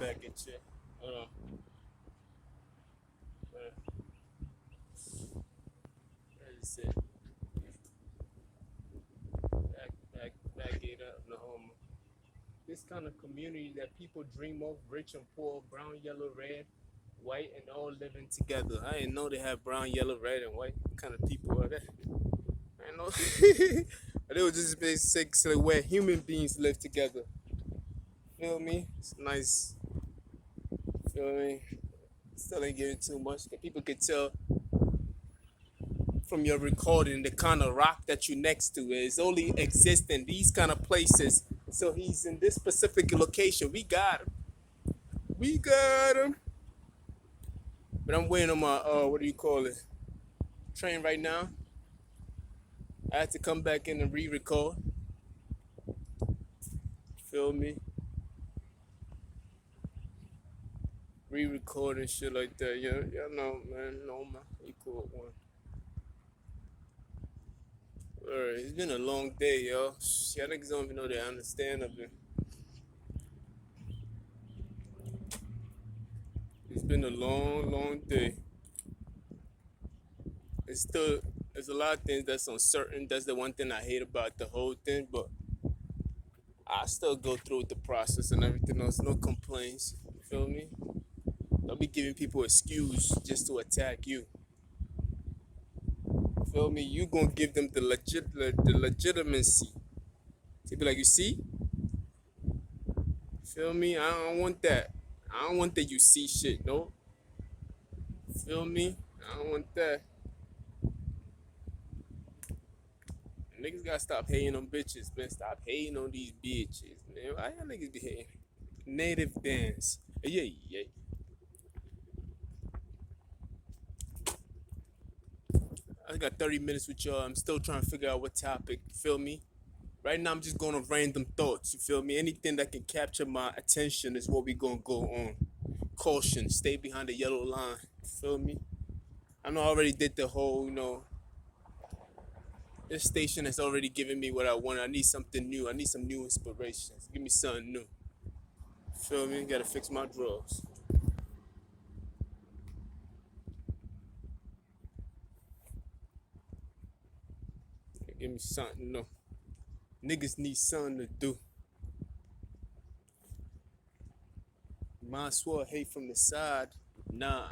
back at you. Hold on. Where is it? Back it up, Oklahoma. This kind of community that people dream of, rich and poor, brown, yellow, red, white, and all living together. I didn't know they have brown, yellow, red, and white. What kind of people are that? I didn't know. They were just basically where human beings live together. Feel me? It's nice. Feel me? Still ain't giving too much. People can tell from your recording the kind of rock that you next to is only exist in these kind of places. So he's in this specific location. We got him. We got him. But I'm waiting on my what do you call it? Train right now. I had to come back in and re-record. Feel me? Re-record and shit like that. You know, man. No man. You cool one. Alright, it's been a long day, yo. Y'all niggas don't even know they understand of it. It's been a long day. There's a lot of things that's uncertain. That's the one thing I hate about the whole thing, but I still go through with the process and everything else. No complaints. You feel me? Don't be giving people excuse just to attack you. Feel me? You gonna give them the legitimacy. To be like, you see? Feel me? I don't want that. I don't want that you see shit, no. Feel me? I don't want that. Niggas gotta stop hating on bitches, man. Stop hating on these bitches, man. Why y'all niggas be hating? Native dance. Yeah. I got 30 minutes with y'all. I'm still trying to figure out what topic. Feel me? Right now, I'm just going to random thoughts. You feel me? Anything that can capture my attention is what we going to go on. Caution. Stay behind the yellow line. Feel me? I know I already did the whole, this station has already given me what I want. I need something new. I need some new inspirations. Give me something new. Feel me? Gotta fix my drawers. Give me something new. Niggas need something to do. Might as well hate from the side. Nah.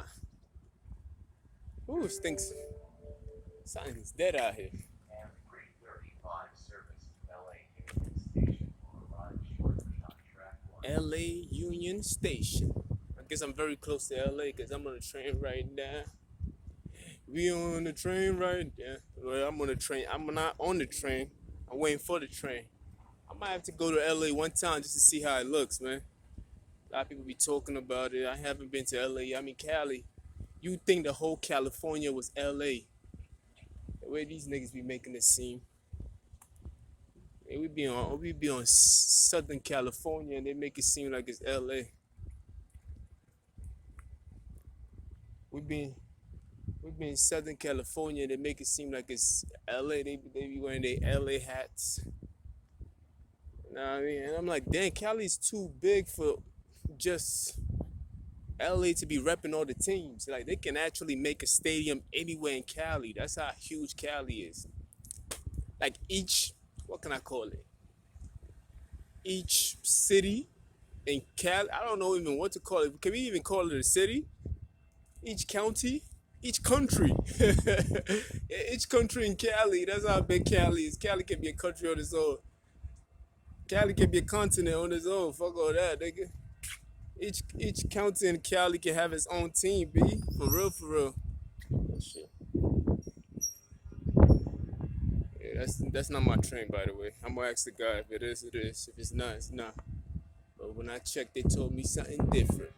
Ooh, stinks. Something's dead out here. LA Union Station. I guess I'm very close to LA because I'm on the train right now. We on the train right now. Well, I'm on the train. I'm not on the train. I'm waiting for the train. I might have to go to LA one time just to see how it looks, man. A lot of people be talking about it. I haven't been to LA. I mean, Cali. You think the whole California was LA. The way these niggas be making it seem. Hey, we be on Southern California and they make it seem like it's LA. We be in Southern California and they make it seem like it's LA. They be wearing their LA hats. You know what I mean? And I'm like, damn, Cali's too big for just LA to be repping all the teams. Like, they can actually make a stadium anywhere in Cali. That's how huge Cali is. Like, what can I call it? Each city in Cali, I don't know even what to call it. Can we even call it a city? Each county? Each country. Each country in Cali. That's how big Cali is. Cali can be a country on its own. Cali can be a continent on its own. Fuck all that, nigga. Each county in Cali can have its own team, B. For real. Shit. Yeah, that's not my train, by the way. I'm gonna ask the guy if it is, it is. If it's not, it's not. But when I checked, they told me something different.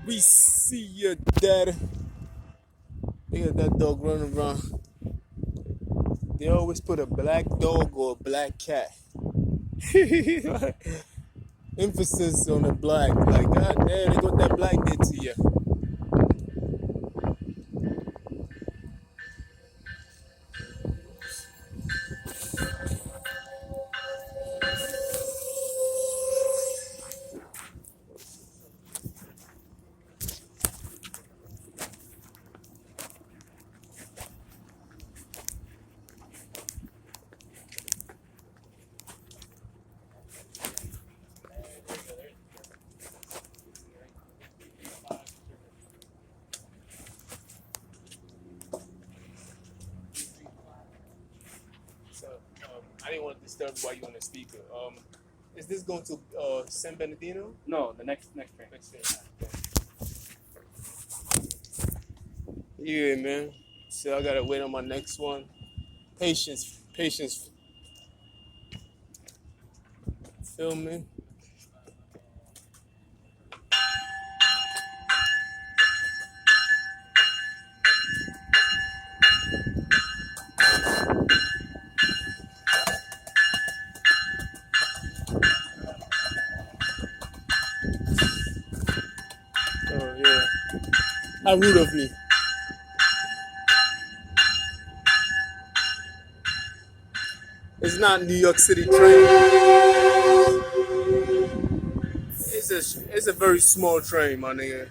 We see your daddy. They got that dog running around. They always put a black dog or a black cat. Emphasis on the black. Like, god damn, they got that black did to you. didn't want to disturb while you on the speaker. Is this going to San Bernardino? No, the next train. Next thing. Yeah, man. So I gotta wait on my next one. Patience, patience. Filming. Oh yeah. How rude of me. It's not New York City train. It's a very small train, my nigga.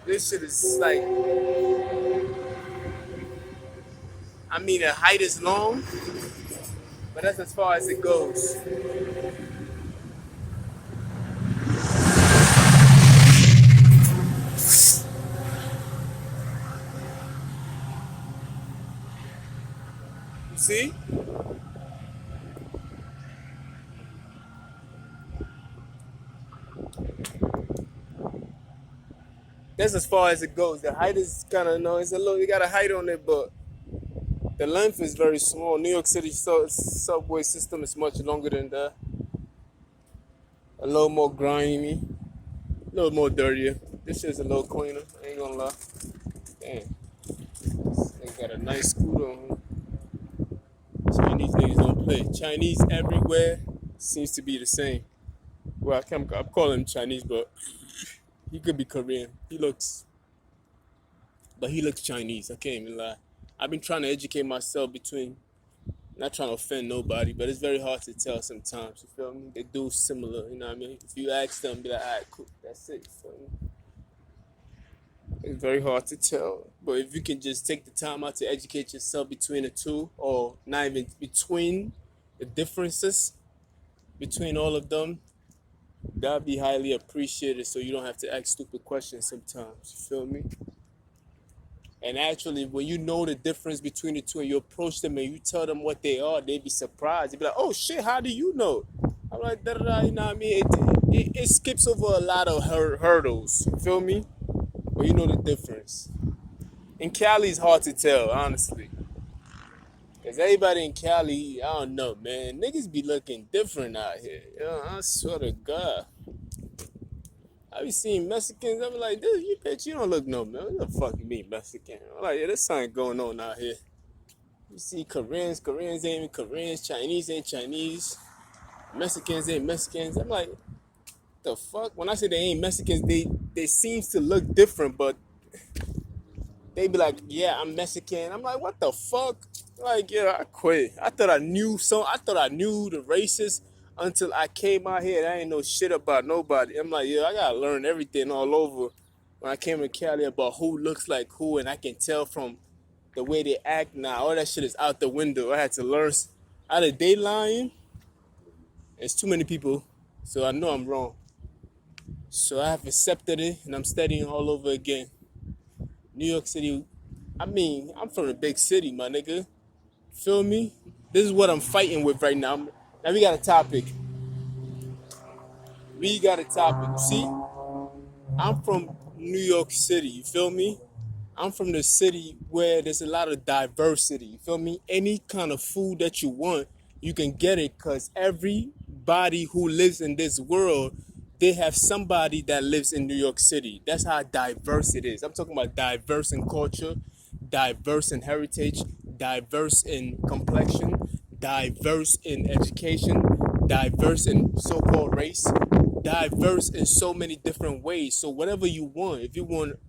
This shit is like, I mean, the height is long, but that's as far as it goes. You see? That's as far as it goes. The height is kind of, no, it's a little, you got a height on it, but the length is very small. New York City subway system is much longer than that. A little more grimy, a little more dirtier. This shit's a little cleaner, I ain't gonna lie. Damn. They got a nice scooter on here. Chinese niggas don't play. Chinese everywhere seems to be the same. Well, I'm calling him Chinese, but he could be Korean. He looks Chinese. I can't even lie. I've been trying to educate myself between, not trying to offend nobody, but it's very hard to tell sometimes. You feel me? They do similar. You know what I mean? If you ask them, be like, all right, cool, that's it. You feel me? It's very hard to tell. But if you can just take the time out to educate yourself between the two, or not even between the differences between all of them, that'd be highly appreciated so you don't have to ask stupid questions sometimes. You feel me? And actually, when you know the difference between the two and you approach them and you tell them what they are, they'd be surprised. They'd be like, oh shit, how do you know? I'm like, da da da, you know what I mean? It skips over a lot of hurdles. You feel me? But you know the difference. In Cali, it's hard to tell, honestly. Because everybody in Cali, I don't know, man. Niggas be looking different out here. I swear to God. I be seeing Mexicans, I be like, dude, you bitch, you don't look no, man. What the fuck you mean Mexican? I'm like, yeah, there's something going on out here. You see Koreans ain't even Koreans, Chinese ain't Chinese, Mexicans ain't Mexicans. I'm like, the fuck? When I say they ain't Mexicans, they seems to look different, but they be like, yeah, I'm Mexican. I'm like, what the fuck? Like, yeah, I quit. I thought I knew the races until I came out here and I ain't know shit about nobody. I'm like, yeah, I gotta learn everything all over. When I came to Cali about who looks like who, and I can tell from the way they act now, all that shit is out the window. I had to learn. Either they lying, it's too many people, so I know I'm wrong. So I have accepted it, and I'm studying all over again. New York City, I mean, I'm from a big city, my nigga. Feel me? This is what I'm fighting with right now. Now we got a topic. See, I'm from New York City, you feel me? I'm from the city where there's a lot of diversity, you feel me? Any kind of food that you want, you can get it because everybody who lives in this world, they have somebody that lives in New York City. That's how diverse it is. I'm talking about diverse in culture, diverse in heritage, diverse in complexion, diverse in education, diverse in so-called race, diverse in so many different ways. So whatever you want, if you want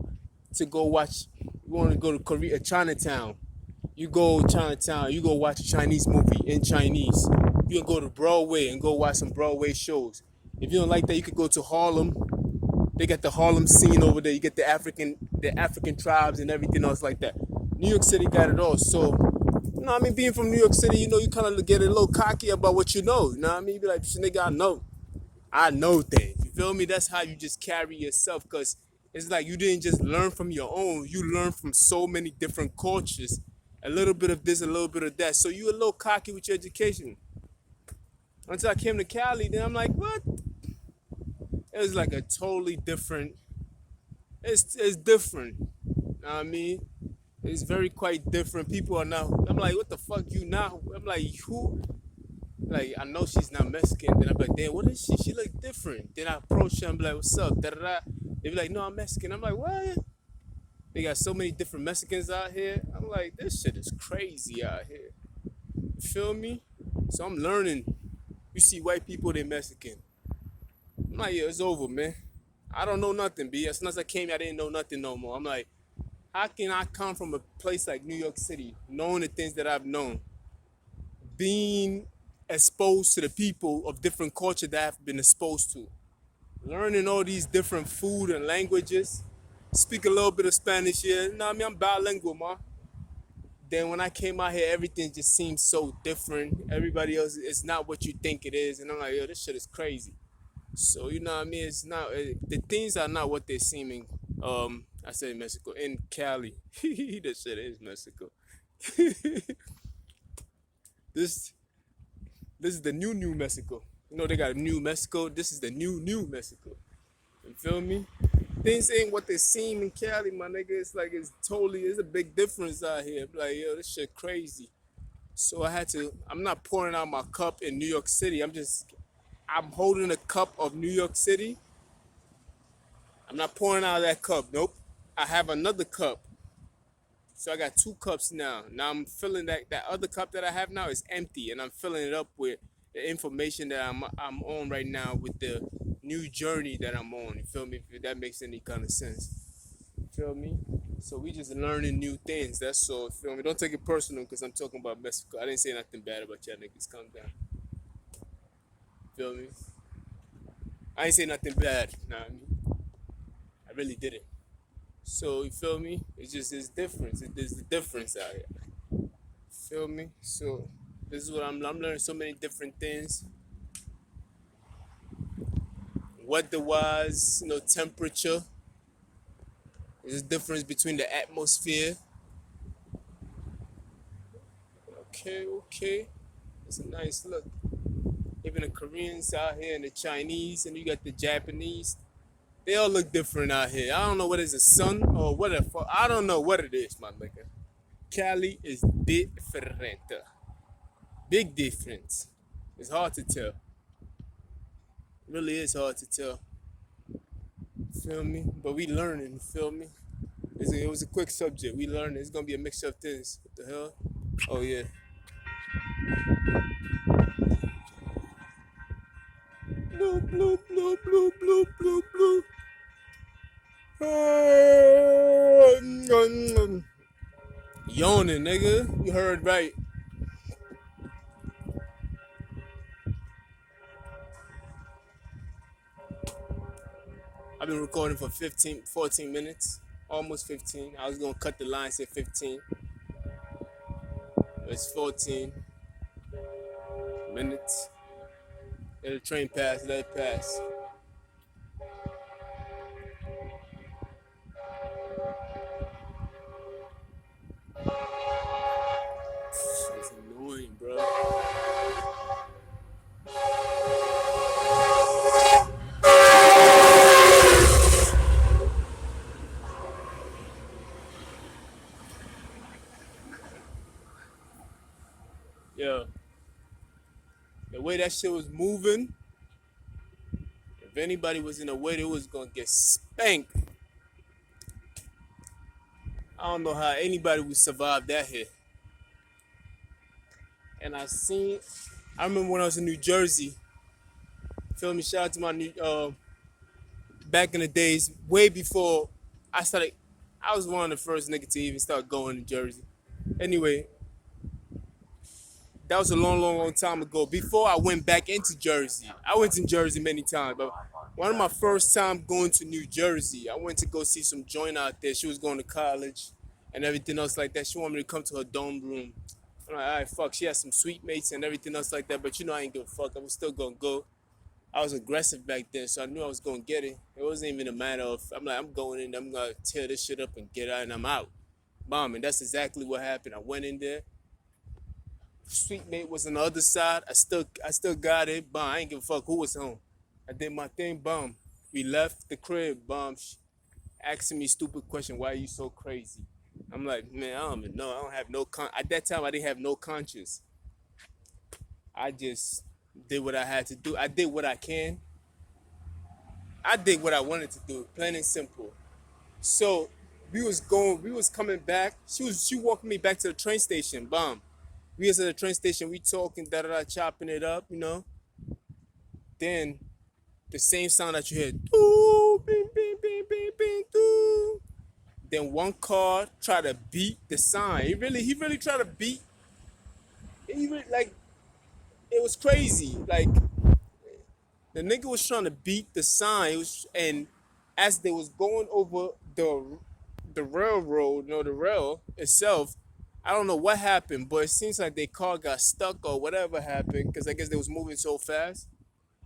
to go watch, you want to go to Korea, Chinatown, you go Chinatown, you go watch a Chinese movie in Chinese. You can go to Broadway and go watch some Broadway shows. If you don't like that, you could go to Harlem. They got the Harlem scene over there. You get the African tribes and everything else like that. New York City got it all. So, you know what I mean? Being from New York City, you know, you kind of get a little cocky about what you know. You know what I mean? You be like, nigga, I know things. You feel me? That's how you just carry yourself, because it's like you didn't just learn from your own. You learn from so many different cultures, a little bit of this, a little bit of that. So you a little cocky with your education. Until I came to Cali, then I'm like, what? It was like a totally different. It's different. You know what I mean? It's very quite different. People are now. I'm like, what the fuck you now? I'm like, who? Like, I know she's not Mexican. Then I'm like, damn, what is she? She look different. Then I approach her and be like, what's up? Da da da. They be like, no, I'm Mexican. I'm like, what? They got so many different Mexicans out here. I'm like, this shit is crazy out here. You feel me? So I'm learning. You see white people, they Mexican. I'm like, yeah, it's over, man. I don't know nothing, B. As soon as I came here, I didn't know nothing no more. I'm like, how can I come from a place like New York City, knowing the things that I've known, being exposed to the people of different culture that I've been exposed to, learning all these different food and languages, speak a little bit of Spanish here. You know what I mean? I'm bilingual, man. Then when I came out here, everything just seems so different. Everybody else, it's not what you think it is. And I'm like, yo, this shit is crazy. So, you know what I mean? It's not, the things are not what they're seeming. I say Mexico, in Cali. This shit is Mexico. This this is the new Mexico. You know they got a new Mexico. This is the new Mexico. You feel me? Things ain't what they seem in Cali, my nigga. It's like it's a big difference out here. Like, yo, this shit crazy. So I'm not pouring out my cup in New York City. I'm holding a cup of New York City. I'm not pouring out of that cup. Nope. I have another cup. So I got two cups now. Now I'm filling that other cup that I have now is empty, and I'm filling it up with the information that I'm on right now with the new journey that I'm on. You feel me? If that makes any kind of sense. You feel me? So we just learning new things. That's all. You feel me? Don't take it personal because I'm talking about Mexico. I didn't say nothing bad about y'all niggas. Calm down. Feel me? I ain't say nothing bad. Nah, I mean, I really didn't. So you feel me? It's difference. There's the difference out here. Feel me? So this is what I'm learning so many different things. Weather-wise, temperature. There's a difference between the atmosphere. Okay. It's a nice look. Even the Koreans out here and the Chinese, and you got the Japanese. They all look different out here. I don't know what is the sun or what the fuck. I don't know what it is, my nigga. Cali is different. Big difference. It's hard to tell. It really is hard to tell. Feel me? But we learning, feel me? It was a quick subject. We learning. It's gonna be a mixture of things. What the hell? Oh yeah. Blue, blue, blue, blue, blue, blue, blue. Yawning, nigga. You heard right. I've been recording for 14 minutes. Almost 15. I was gonna cut the line, say 15. It's 14 minutes. Let the train pass, let it pass. It's annoying, bro. Yeah. The way that shit was moving, if anybody was in the way, they was gonna get spanked. I don't know how anybody would survive that hit. And I remember when I was in New Jersey. Feel me? Shout out to my back in the days, way before I started. I was one of the first niggas to even start going to Jersey. Anyway, that was a long time ago. Before I went back into Jersey, I went to Jersey many times, but one of my first time going to New Jersey, I went to go see some joint out there. She was going to college and everything else like that. She wanted me to come to her dorm room. I'm like, all right, fuck. She had some sweet mates and everything else like that, but I ain't give a fuck. I was still gonna go. I was aggressive back then, so I knew I was gonna get it. It wasn't even a matter of I'm going in, I'm gonna tear this shit up and get out, and I'm out. Bomb, and that's exactly what happened. I went in there. Sweet mate was on the other side. I still got it. Bomb. I ain't give a fuck who was home. I did my thing. Bomb. We left the crib. Bomb. Asking me stupid question. Why are you so crazy? I'm like, man, I don't even know. I don't have no at that time I didn't have no conscience. I just did what I had to do. I did what I can. I did what I wanted to do, plain and simple. So we was coming back. She walking me back to the train station. Bomb. We was at the train station. We talking, da da da, chopping it up. Then the same sound that you hear, doo, bing, bing, bing, bing, bing, doo. Then one car tried to beat the sign. He really tried to beat. He really, like, it was crazy. Like, the nigga was trying to beat the sign. And as they was going over the railroad, the rail itself, I don't know what happened, but it seems like their car got stuck or whatever happened because I guess they was moving so fast,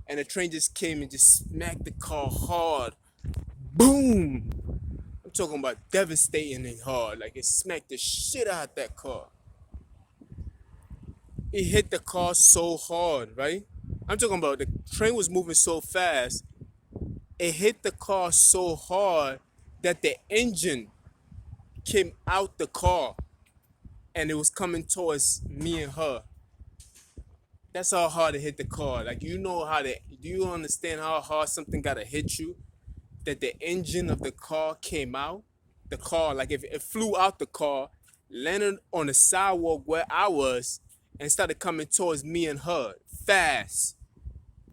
and the train just came and just smacked the car hard. Boom! I'm talking about devastating and hard. Like, it smacked the shit out that car. It hit the car so hard, right? I'm talking about the train was moving so fast. It hit the car so hard that the engine came out the car and it was coming towards me and her. That's how hard it hit the car. Like, do you understand how hard something gotta hit you? That the engine of the car came out? The car, like, if it flew out the car, landed on the sidewalk where I was, and started coming towards me and her fast.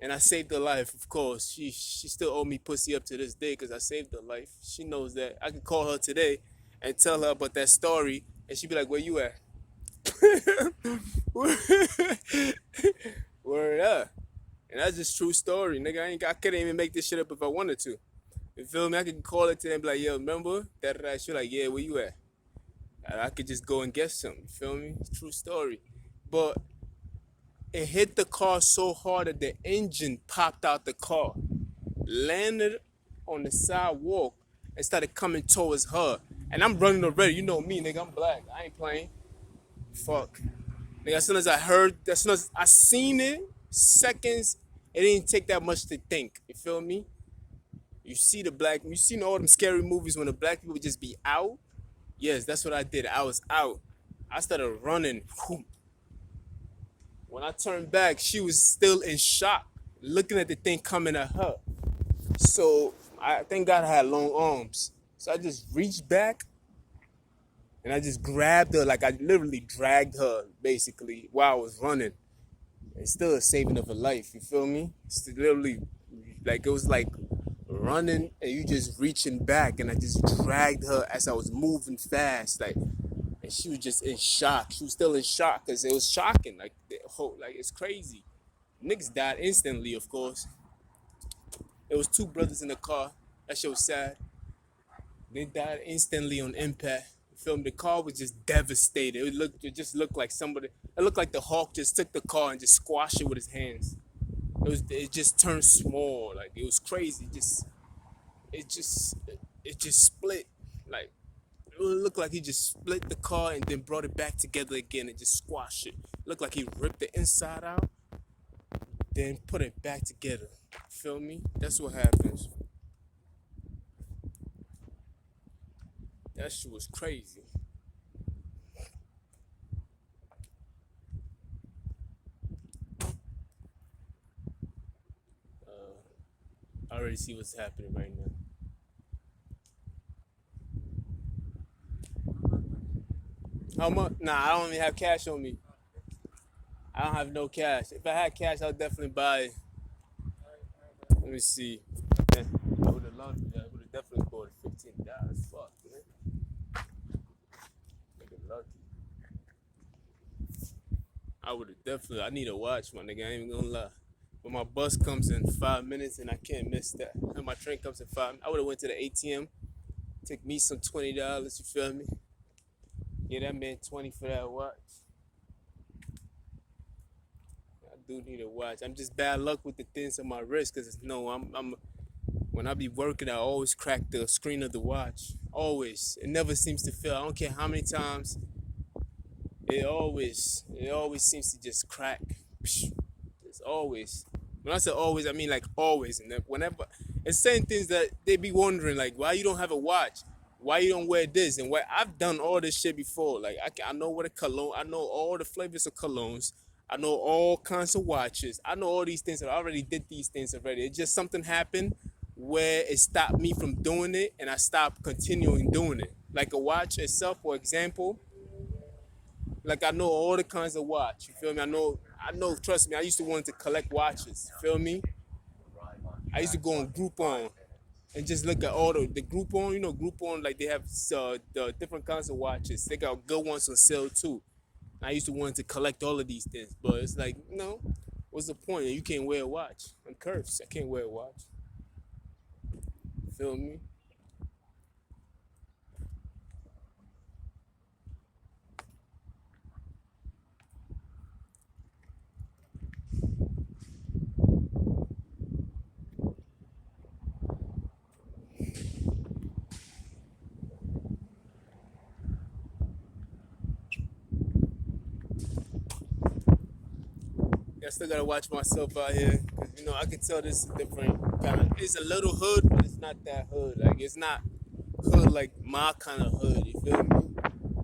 And I saved her life, of course. She still owe me pussy up to this day because I saved her life. She knows that. I can call her today and tell her about that story, and she'd be like, "Where you at?" Word up. And that's just true story, nigga. I couldn't even make this shit up if I wanted to. You feel me? I could call it today and be like, "Yo, remember that?" She like, "Yeah, where you at?" And I could just go and get something. You feel me? True story. But it hit the car so hard that the engine popped out the car, landed on the sidewalk, and started coming towards her. And I'm running already. You know me, nigga. I'm black. I ain't playing. Fuck. Nigga, as soon as I seen it, seconds, it didn't take that much to think. You feel me? You seen all them scary movies when the black people would just be out? Yes, that's what I did. I was out. I started running. When I turned back, she was still in shock, looking at the thing coming at her. So I thank God I had long arms. So I just reached back and I just grabbed her, like I literally dragged her basically while I was running. It's still a saving of a life, you feel me? It's literally like it was like running and you just reaching back, and I just dragged her as I was moving fast, like, and she was just in shock. She was still in shock because it was shocking, like the whole, like, it's crazy. Niggas died instantly, of course. It was two brothers in the car. That shit was sad. They died instantly on impact. You feel me? The car was just devastated. It just looked like somebody. It looked like the Hawk just took the car and just squashed it with his hands. It just turned small. Like, it was crazy. It just it just split. Like, it looked like he just split the car and then brought it back together again and just squashed it. It looked like he ripped the inside out, then put it back together. Feel me? That's what happens. That shit was crazy. I already see what's happening right now. How much? Nah, I don't even have cash on me. I don't have no cash. If I had cash, I'll definitely buy it. Let me see. Man, I would have loved it. I would have definitely bought it $15. Fuck, man. Nigga lucky. I would have definitely. I need a watch, my nigga. I ain't even gonna lie. But my bus comes in 5 minutes, and I can't miss that. And my train comes in 5. I would have went to the ATM, take me some $20. You feel me? Yeah, that man 20 for that watch. I do need a watch. I'm just bad luck with the things on my wrist, cause no, I'm when I be working, I always crack the screen of the watch. Always. It never seems to fail. I don't care how many times. It always seems to just crack. It's always. When I say always, I mean like always. And whenever it's saying things that they be wondering, like why you don't have a watch, why you don't wear this, and what I've done all this shit before. Like I know what a cologne. I know all the flavors of colognes. I know all kinds of watches. I know all these things. I already did these things already. It's just something happened where it stopped me from doing it, and I stopped continuing doing it. Like a watch itself, for example, like I know all the kinds of watch. You feel me? I know. Trust me. I used to want to collect watches. You feel me? I used to go on Groupon and just look at all the Groupon. You know, Groupon like they have the different kinds of watches. They got good ones on sale too. I used to want to collect all of these things, but it's like no. What's the point? You can't wear a watch. I'm cursed. I can't wear a watch. You feel me? I still gotta watch myself out here, cause I can tell this is different kind of. It's a little hood, but it's not that hood. Like it's not hood like my kind of hood. You feel me?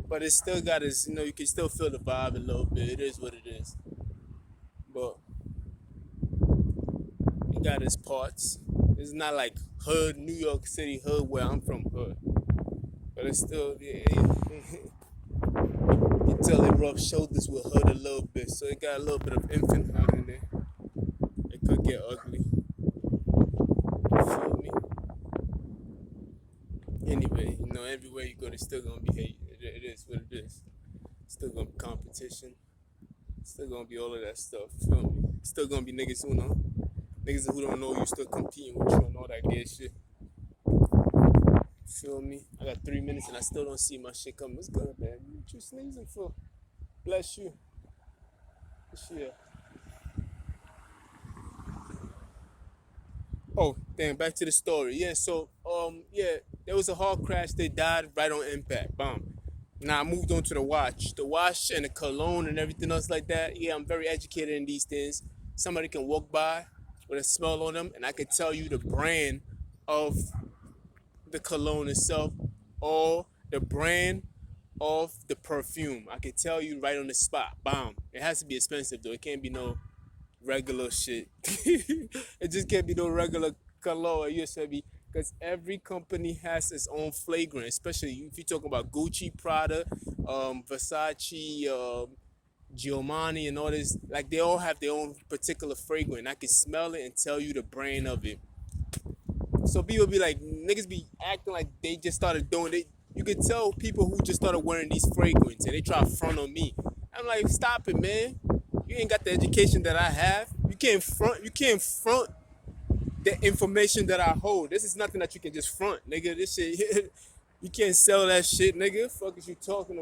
But it's still got its. You can still feel the vibe a little bit. It is what it is. But it got its parts. It's not like hood, New York City hood where I'm from hood. But it's still, yeah, you tell it rub shoulders with hood a little bit. So it got a little bit of infant hood in there. It could get ugly. You feel me? Anyway, everywhere you go, there's still gonna be hate. It is what it is. Still gonna be competition. Still gonna be all of that stuff. Feel me? Still gonna be niggas who don't know you still competing with you and all that gay shit. Feel me? I got 3 minutes and I still don't see my shit coming. What's good, man? What you sneezing for? Bless you. Shit. Oh, damn, back to the story. Yeah, so yeah, there was a hard crash, they died right on impact. Bomb. Now I moved on to the watch. The watch and the cologne and everything else like that. Yeah, I'm very educated in these things. Somebody can walk by with a smell on them and I can tell you the brand of the cologne itself or the brand of the perfume. I can tell you right on the spot. Bomb. It has to be expensive though. It can't be no regular shit. It just can't be no regular cologne. You said me because every company has its own flagrant, especially if you're talking about Gucci, Prada, Versace, Giovanni, and all this. Like they all have their own particular fragrance. I can smell it and tell you the brand of it. So people be like, niggas be acting like they just started doing it. You can tell people who just started wearing these fragrances and they try to front on me. I'm like, stop it, man. You ain't got the education that I have. You can't front the information that I hold. This is nothing that you can just front, nigga. This shit you can't sell that shit, nigga. Fuck is you talking